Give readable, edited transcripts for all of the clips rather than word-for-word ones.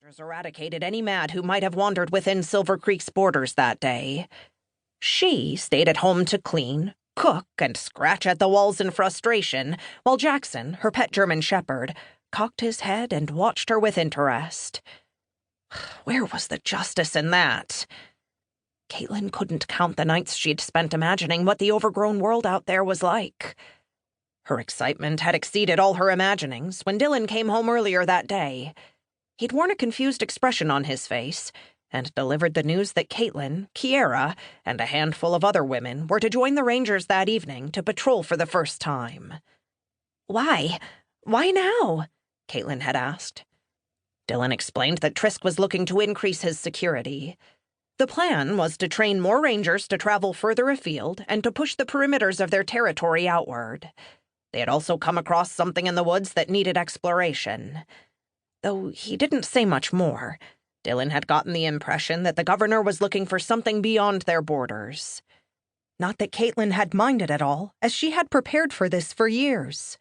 Rangers eradicated any mad who might have wandered within Silver Creek's borders that day. She stayed at home to clean, cook, and scratch at the walls in frustration, while Jackson, her pet German shepherd, cocked his head and watched her with interest. Where was the justice in that? Caitlin couldn't count the nights she'd spent imagining what the overgrown world out there was like. Her excitement had exceeded all her imaginings when Dylan came home earlier that day. He'd worn a confused expression on his face and delivered the news that Caitlin, Kiera, and a handful of other women were to join the Rangers that evening to patrol for the first time. Why? Why now? Caitlin had asked. Dylan explained that Trisk was looking to increase his security. The plan was to train more Rangers to travel further afield and to push the perimeters of their territory outward. They had also come across something in the woods that needed exploration. Though he didn't say much more, Dylan had gotten the impression that the governor was looking for something beyond their borders. Not that Caitlin had minded at all, as she had prepared for this for years.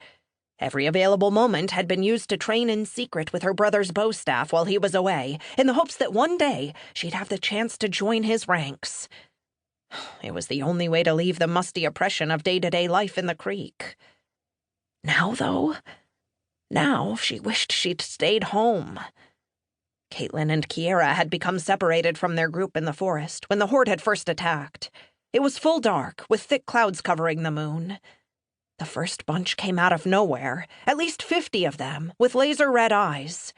Every available moment had been used to train in secret with her brother's bow staff while he was away, in the hopes that one day she'd have the chance to join his ranks. It was the only way to leave the musty oppression of day-to-day life in the creek. Now, though, now she wished she'd stayed home. Caitlin and Kiera had become separated from their group in the forest when the horde had first attacked. It was full dark, with thick clouds covering the moon. The first bunch came out of nowhere, at least 50 of them, with laser-red eyes.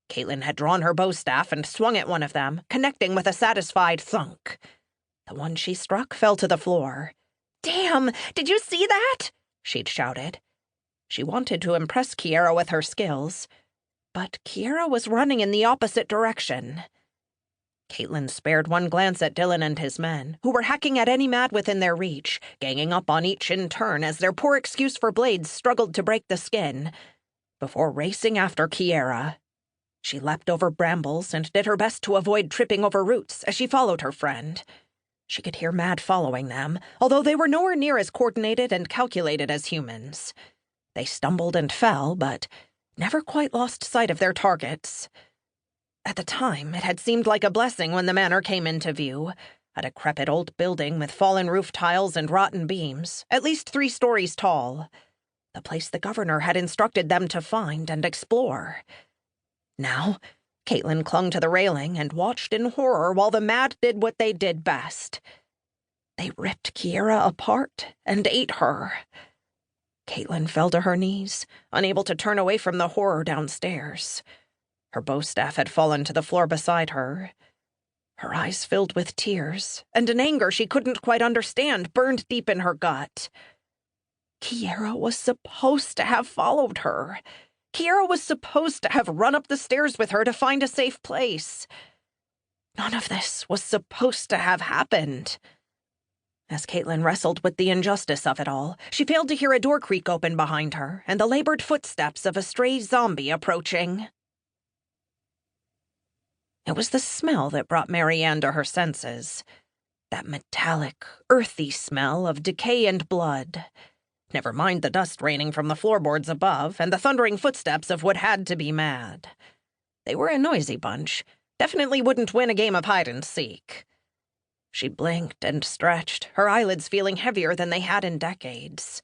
Caitlin had drawn her bow staff and swung at one of them, connecting with a satisfied thunk. The one she struck fell to the floor. "Damn! Did you see that?" she'd shouted. She wanted to impress Kiera with her skills, but Kiera was running in the opposite direction. Caitlin spared one glance at Dylan and his men, who were hacking at any mad within their reach, ganging up on each in turn as their poor excuse for blades struggled to break the skin, before racing after Kiera. She leapt over brambles and did her best to avoid tripping over roots as she followed her friend. She could hear Mad following them, although they were nowhere near as coordinated and calculated as humans. They stumbled and fell, but never quite lost sight of their targets. At the time, it had seemed like a blessing when the manor came into view, a decrepit old building with fallen roof tiles and rotten beams, at least 3 stories tall. The place the governor had instructed them to find and explore. Now, Caitlin clung to the railing and watched in horror while the Mad did what they did best. They ripped Kiera apart and ate her. Caitlin fell to her knees, unable to turn away from the horror downstairs. Her bow staff had fallen to the floor beside her. Her eyes filled with tears, and an anger she couldn't quite understand burned deep in her gut. Kiera was supposed to have followed her. Kiera was supposed to have run up the stairs with her to find a safe place. None of this was supposed to have happened. As Caitlin wrestled with the injustice of it all, she failed to hear a door creak open behind her and the labored footsteps of a stray zombie approaching. It was the smell that brought Marianne to her senses. That metallic, earthy smell of decay and blood. Never mind the dust raining from the floorboards above and the thundering footsteps of what had to be Mad. They were a noisy bunch. Definitely wouldn't win a game of hide-and-seek. She blinked and stretched, her eyelids feeling heavier than they had in decades.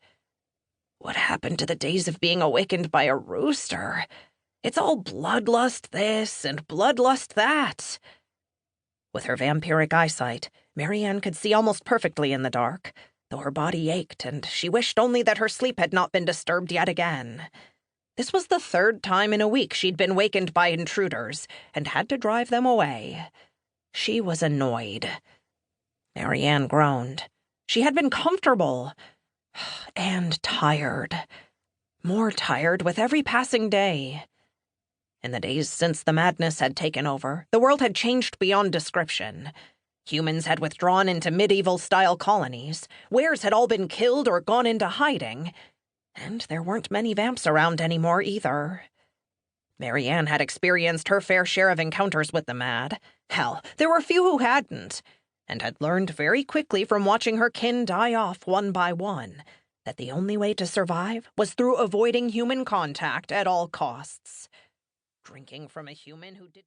What happened to the days of being awakened by a rooster? It's all bloodlust this and bloodlust that. With her vampiric eyesight, Marianne could see almost perfectly in the dark, though her body ached and she wished only that her sleep had not been disturbed yet again. This was the 3rd time in a week she'd been wakened by intruders and had to drive them away. She was annoyed. Marianne groaned. She had been comfortable and tired. More tired with every passing day. In the days since the madness had taken over, the world had changed beyond description. Humans had withdrawn into medieval-style colonies, wares had all been killed or gone into hiding, and there weren't many vamps around anymore either. Marianne had experienced her fair share of encounters with the Mad. Hell, there were few who hadn't, and had learned very quickly from watching her kin die off one by one that the only way to survive was through avoiding human contact at all costs. Drinking from a human who did